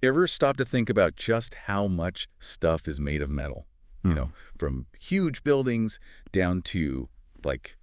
Ever stop to think about just how much stuff is made of metal? You Hmm. know, from huge buildings down to, like,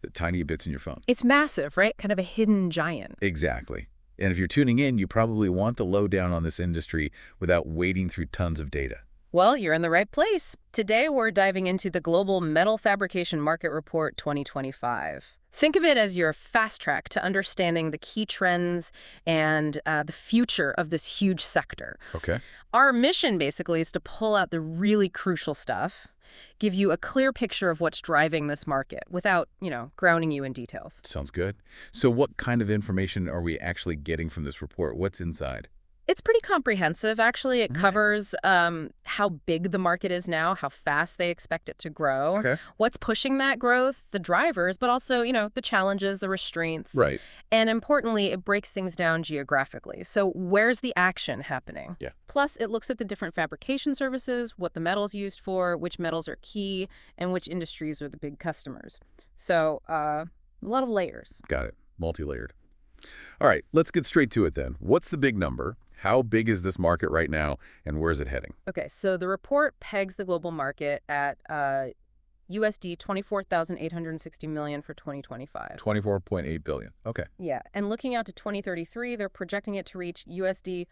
the tiny bits in your phone. It's massive, right? Kind of a hidden giant. Exactly. And if you're tuning in, you probably want the lowdown on this industry without wading through tons of data. Well, you're in the right place. Today, we're diving into the Global Metal Fabrication Market Report 2025. Think of it as your fast track to understanding the key trends and the future of this huge sector. Okay. Our mission, basically, is to pull out the really crucial stuff, give you a clear picture of what's driving this market without, grounding you in details. Sounds good. So what kind of information are we actually getting from this report? What's inside? It's pretty comprehensive, actually. It All right. covers how big the market is now, how fast they expect it to grow, Okay. what's pushing that growth, the drivers, but also, the challenges, the restraints. Right. And importantly, it breaks things down geographically. So where's the action happening? Yeah. Plus, it looks at the different fabrication services, what the metal's used for, which metals are key, and which industries are the big customers. So a lot of layers. Got it. Multi-layered. All right, let's get straight to it then. What's the big number? How big is this market right now, and where's it heading? Okay, so the report pegs the global market at USD 24,860 million for 2025. 24.8 billion. Okay. Yeah, and looking out to 2033, they're projecting it to reach USD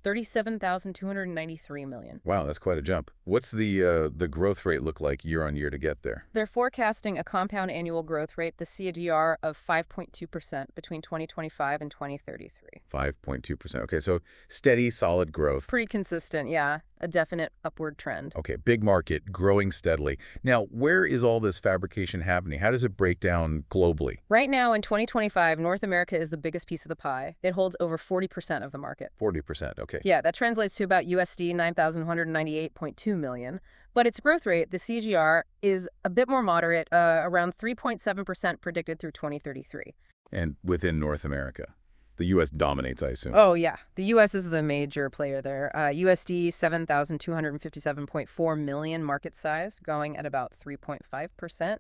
37,293 million. Wow, that's quite a jump. What's the growth rate look like year on year to get there? They're forecasting a compound annual growth rate, the CAGR, of 5.2% between 2025 and 2033. 5.2%. Okay, so steady, solid growth. Pretty consistent, yeah. A definite upward trend. Okay, big market, growing steadily. Now, where is all this fabrication happening? How does it break down globally? Right now, in 2025, North America is the biggest piece of the pie. It holds over 40% of the market. 40%, okay. Yeah, that translates to about USD 9,198.2 million. But its growth rate, the CAGR, is a bit more moderate, around 3.7% predicted through 2033. And within North America? The U.S. dominates, I assume. Oh, yeah. The U.S. is the major player there. USD 7,257.4 million market size, growing at about 3.5%.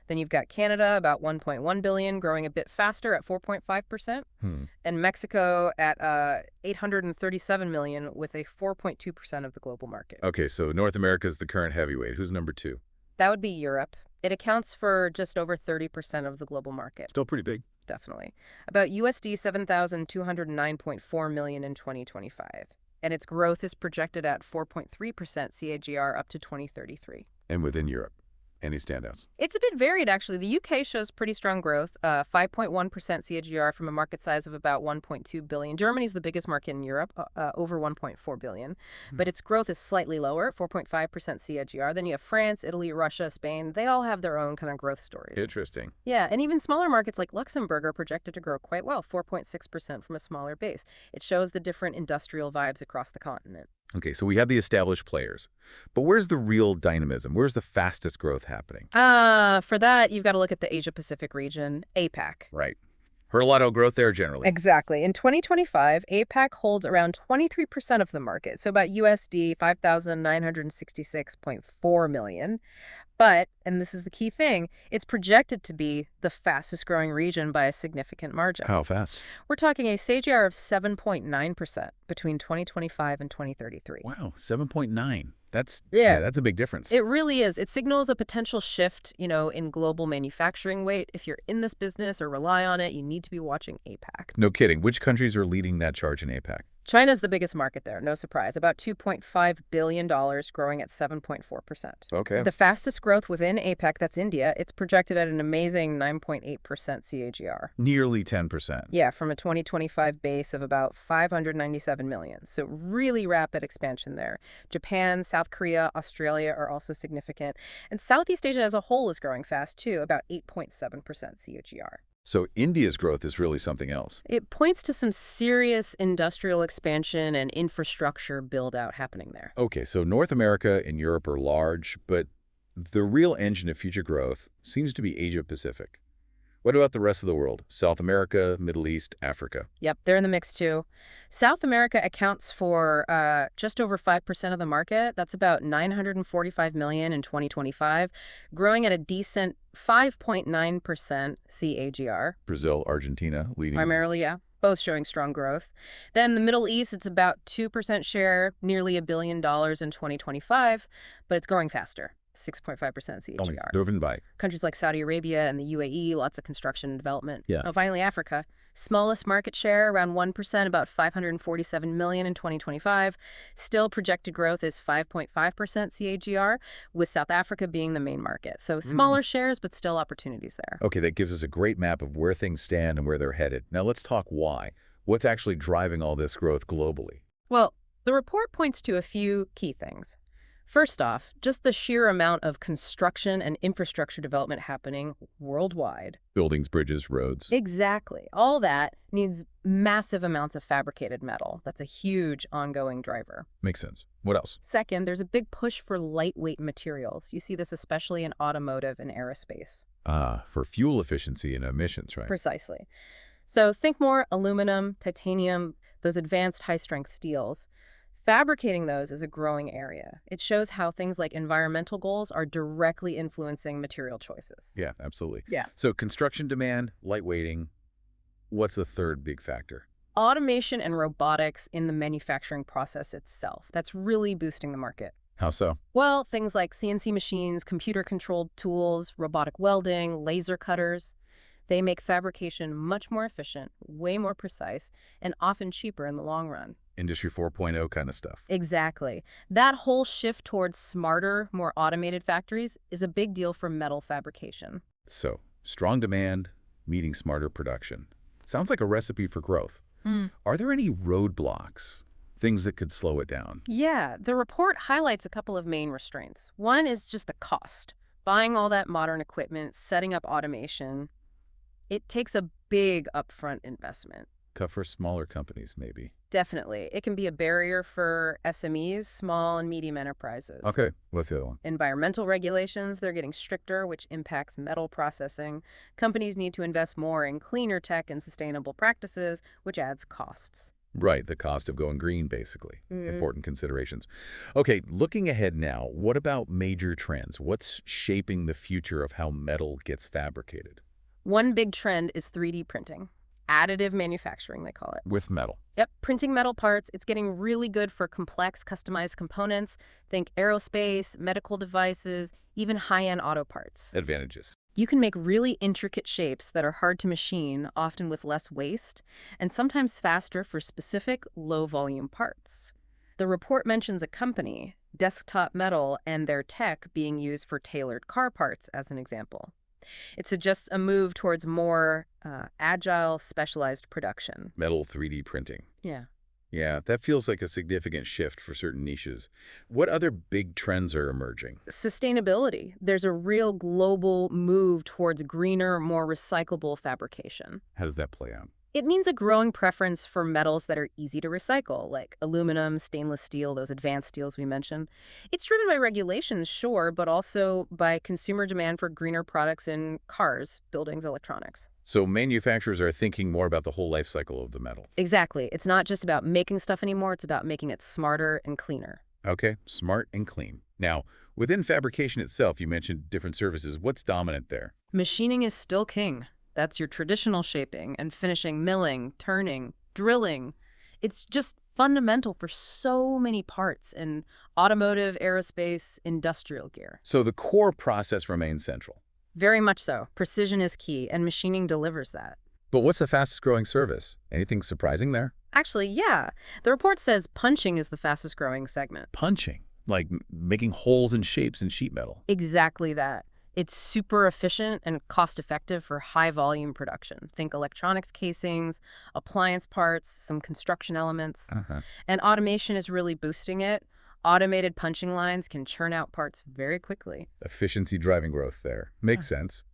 Then you've got Canada, about 1.1 billion, growing a bit faster at 4.5%. And Mexico at 837 million with a 4.2% of the global market. Okay, so North America is the current heavyweight. Who's number two? That would be Europe. It accounts for just over 30% of the global market. Still pretty big. Definitely. About USD 7,209.4 million in 2025. And its growth is projected at 4.3% CAGR up to 2033. And within Europe, any standouts? It's a bit varied, actually. The UK shows pretty strong growth, 5.1% CAGR from a market size of about 1.2 billion. Germany's the biggest market in Europe, over 1.4 billion. But its growth is slightly lower, 4.5% CAGR. Then you have France, Italy, Russia, Spain. They all have their own kind of growth stories. Interesting. Yeah, and even smaller markets like Luxembourg are projected to grow quite well, 4.6% from a smaller base. It shows the different industrial vibes across the continent. Okay, so we have the established players. But where's the real dynamism? Where's the fastest growth happening? For that, you've got to look at the Asia-Pacific region, APAC. Right. Heard a lot of growth there generally. Exactly. In 2025, APAC holds around 23% of the market, so about USD 5,966.4 million. But, and this is the key thing, it's projected to be the fastest growing region by a significant margin. How fast? We're talking a CAGR of 7.9% between 2025 and 2033. Wow, 7.9. That's Yeah. that's a big difference. It really is. It signals a potential shift, in global manufacturing weight. If you're in this business or rely on it, you need to be watching APAC. No kidding. Which countries are leading that charge in APAC? China's the biggest market there, no surprise. About $2.5 billion, growing at 7.4%. Okay. The fastest growth within APAC, that's India, it's projected at an amazing 9.8% CAGR. Nearly 10%. Yeah, from a 2025 base of about 597 million. So really rapid expansion there. Japan, South Korea, Australia are also significant. And Southeast Asia as a whole is growing fast too, about 8.7% CAGR. So India's growth is really something else. It points to some serious industrial expansion and infrastructure build-out happening there. Okay, so North America and Europe are large, but the real engine of future growth seems to be Asia-Pacific. What about the rest of the world? South America, Middle East, Africa? Yep, they're in the mix too. South America accounts for just over 5% of the market. That's about 945 million in 2025, growing at a decent 5.9% CAGR. Brazil, Argentina leading. Primarily, yeah. both showing strong growth. Then the Middle East, it's about 2% share, nearly $1 billion in 2025, but it's growing faster, 6.5% Only CAGR. driven by. Countries like Saudi Arabia and the UAE, lots of construction and development. Yeah. Oh, finally, Africa. Smallest market share, around 1%, about 547 million in 2025. Still projected growth is 5.5% CAGR, with South Africa being the main market. So smaller shares, but still opportunities there. Okay, that gives us a great map of where things stand and where they're headed. Now let's talk why. What's actually driving all this growth globally? Well, the report points to a few key things. First off, just the sheer amount of construction and infrastructure development happening worldwide. Buildings, bridges, roads. Exactly. All that needs massive amounts of fabricated metal. That's a huge ongoing driver. Makes sense. What else? Second, there's a big push for lightweight materials. You see this especially in automotive and aerospace. For fuel efficiency and emissions, right? Precisely. So think more aluminum, titanium, those advanced high-strength steels. Fabricating those is a growing area. It shows how things like environmental goals are directly influencing material choices. Yeah, absolutely. Yeah. So construction demand, lightweighting. What's the third big factor? Automation and robotics in the manufacturing process itself. That's really boosting the market. How so? Well, things like CNC machines, computer-controlled tools, robotic welding, laser cutters. They make fabrication much more efficient, way more precise, and often cheaper in the long run. Industry 4.0 kind of stuff. Exactly. That whole shift towards smarter, more automated factories is a big deal for metal fabrication. So, strong demand, meeting smarter production. Sounds like a recipe for growth. Are there any roadblocks, things that could slow it down? Yeah, the report highlights a couple of main restraints. One is just the cost. Buying all that modern equipment, setting up automation, it takes a big upfront investment. Tough for smaller companies, maybe. Definitely. It can be a barrier for SMEs, small and medium enterprises. Okay, what's the other one? Environmental regulations, they're getting stricter, which impacts metal processing. Companies need to invest more in cleaner tech and sustainable practices, which adds costs. Right, the cost of going green, basically. Important considerations. Okay, looking ahead now, what about major trends? What's shaping the future of how metal gets fabricated? One big trend is 3D printing. Additive manufacturing, they call it. With metal. Yep, printing metal parts, it's getting really good for complex, customized components. Think aerospace, medical devices, even high-end auto parts. Advantages. You can make really intricate shapes that are hard to machine, often with less waste, and sometimes faster for specific, low-volume parts. The report mentions a company, Desktop Metal, and their tech being used for tailored car parts, as an example. It suggests a move towards more agile, specialized production. Metal 3D printing. Yeah. Yeah, that feels like a significant shift for certain niches. What other big trends are emerging? Sustainability. There's a real global move towards greener, more recyclable fabrication. How does that play out? It means a growing preference for metals that are easy to recycle, like aluminum, stainless steel, those advanced steels we mentioned. It's driven by regulations, sure, but also by consumer demand for greener products in cars, buildings, electronics. So manufacturers are thinking more about the whole life cycle of the metal. Exactly. It's not just about making stuff anymore, it's about making it smarter and cleaner. Okay, smart and clean. Now, within fabrication itself, you mentioned different services. What's dominant there? Machining is still king. That's your traditional shaping and finishing, milling, turning, drilling. It's just fundamental for so many parts in automotive, aerospace, industrial gear. So the core process remains central. Very much so. Precision is key, and machining delivers that. But what's the fastest growing service? Anything surprising there? Actually, yeah. The report says punching is the fastest growing segment. Punching, like making holes and shapes in sheet metal. Exactly that. It's super efficient and cost-effective for high-volume production. Think electronics casings, appliance parts, some construction elements. And automation is really boosting it. Automated punching lines can churn out parts very quickly. Efficiency driving growth there. Makes sense.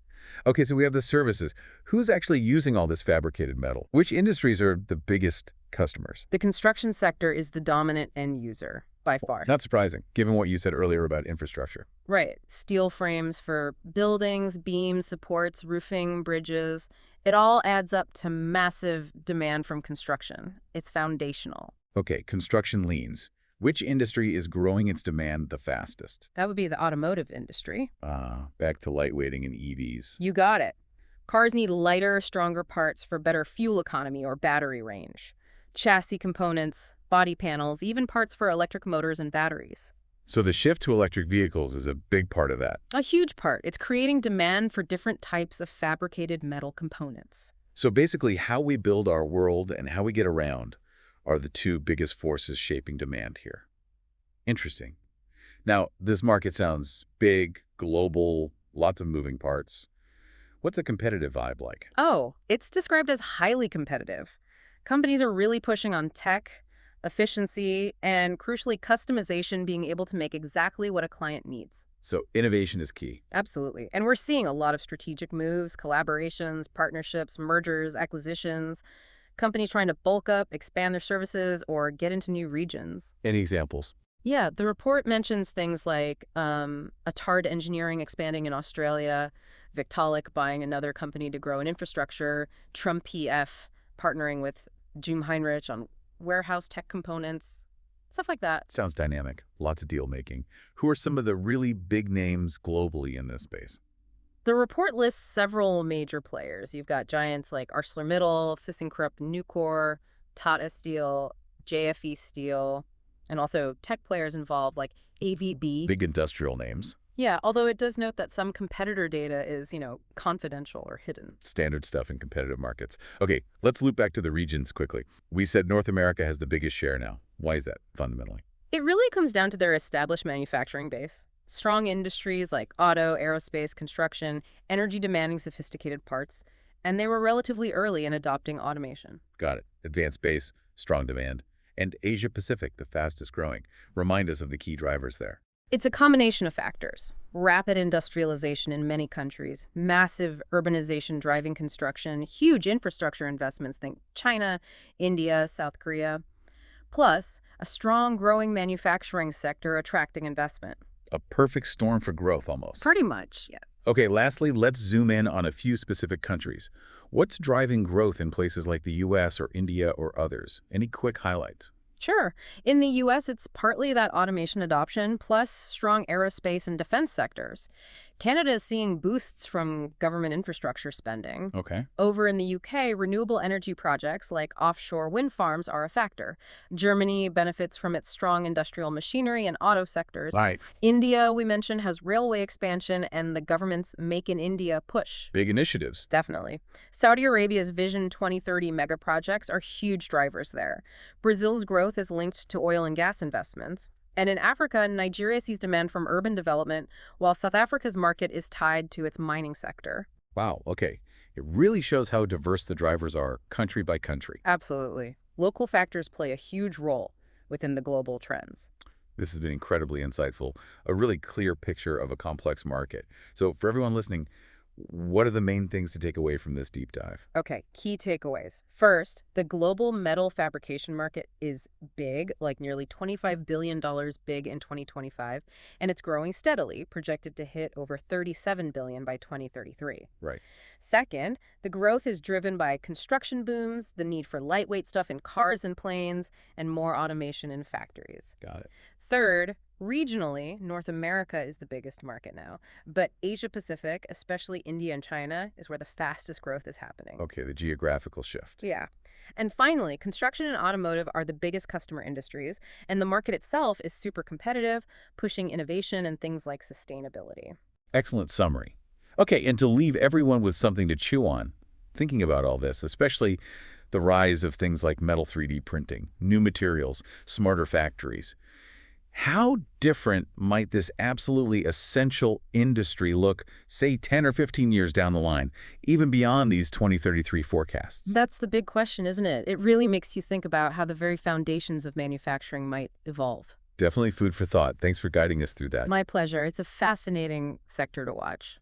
Okay, so we have the services. Who's actually using all this fabricated metal? Which industries are the biggest customers? The construction sector is the dominant end user, by far. Not surprising, given what you said earlier about infrastructure. Right. Steel frames for buildings, beams, supports, roofing, bridges. It all adds up to massive demand from construction. It's foundational. Okay, construction leans. Which industry is growing its demand the fastest? That would be the automotive industry. Back to lightweighting and EVs. You got it. Cars need lighter, stronger parts for better fuel economy or battery range. Chassis components, body panels, even parts for electric motors and batteries. So the shift to electric vehicles is a big part of that. A huge part. It's creating demand for different types of fabricated metal components. So basically, how we build our world and how we get around are the two biggest forces shaping demand here. Interesting. Now, this market sounds big, global, lots of moving parts. What's a competitive vibe like? Oh, it's described as highly competitive. Companies are really pushing on tech, efficiency, and crucially, customization, being able to make exactly what a client needs. So innovation is key. Absolutely. And we're seeing a lot of strategic moves, collaborations, partnerships, mergers, acquisitions, companies trying to bulk up, expand their services, or get into new regions. Any examples? Yeah, the report mentions things like Atard Engineering expanding in Australia, Victaulic buying another company to grow an infrastructure, Trump PF partnering with Jim Heinrich on warehouse tech components, stuff like that. Sounds dynamic. Lots of deal making. Who are some of the really big names globally in this space? The report lists several major players. You've got giants like ArcelorMittal, ThyssenKrupp Nucor, Tata Steel, JFE Steel, and also tech players involved like AVB. Big industrial names. Yeah, although it does note that some competitor data is, confidential or hidden. Standard stuff in competitive markets. Okay, let's loop back to the regions quickly. We said North America has the biggest share now. Why is that, fundamentally? It really comes down to their established manufacturing base. Strong industries like auto, aerospace, construction, energy demanding sophisticated parts, and they were relatively early in adopting automation. Got it. Advanced base, strong demand. And Asia Pacific, the fastest growing. Remind us of the key drivers there. It's a combination of factors. Rapid industrialization in many countries, massive urbanization driving construction, huge infrastructure investments, think China, India, South Korea, plus a strong growing manufacturing sector attracting investment. A perfect storm for growth, almost. Pretty much, yeah. Okay, lastly, let's zoom in on a few specific countries. What's driving growth in places like the US or India or others? Any quick highlights? Sure. In the U.S., it's partly that automation adoption, plus strong aerospace and defense sectors. Canada is seeing boosts from government infrastructure spending. Okay. Over in the UK, renewable energy projects like offshore wind farms are a factor. Germany benefits from its strong industrial machinery and auto sectors. Right. India, we mentioned, has railway expansion and the government's Make in India push. Big initiatives. Definitely. Saudi Arabia's Vision 2030 mega projects are huge drivers there. Brazil's growth is linked to oil and gas investments. And in Africa, Nigeria sees demand from urban development, while South Africa's market is tied to its mining sector. Wow, okay. It really shows how diverse the drivers are, country by country. Absolutely. Local factors play a huge role within the global trends. This has been incredibly insightful, a really clear picture of a complex market. So for everyone listening, what are the main things to take away from this deep dive? Okay, key takeaways. First, the global metal fabrication market is big, like nearly $25 billion big in 2025, and it's growing steadily, projected to hit over $37 billion by 2033. Right. Second, the growth is driven by construction booms, the need for lightweight stuff in cars and planes, and more automation in factories. Got it. Third, regionally, North America is the biggest market now, but Asia Pacific, especially India and China, is where the fastest growth is happening. Okay, the geographical shift. Yeah. And finally, construction and automotive are the biggest customer industries, and the market itself is super competitive, pushing innovation and things like sustainability. Excellent summary. Okay, and to leave everyone with something to chew on, thinking about all this, especially the rise of things like metal 3D printing, new materials, smarter factories. How different might this absolutely essential industry look, say, 10 or 15 years down the line, even beyond these 2033 forecasts? That's the big question, isn't it? It really makes you think about how the very foundations of manufacturing might evolve. Definitely food for thought. Thanks for guiding us through that. My pleasure. It's a fascinating sector to watch.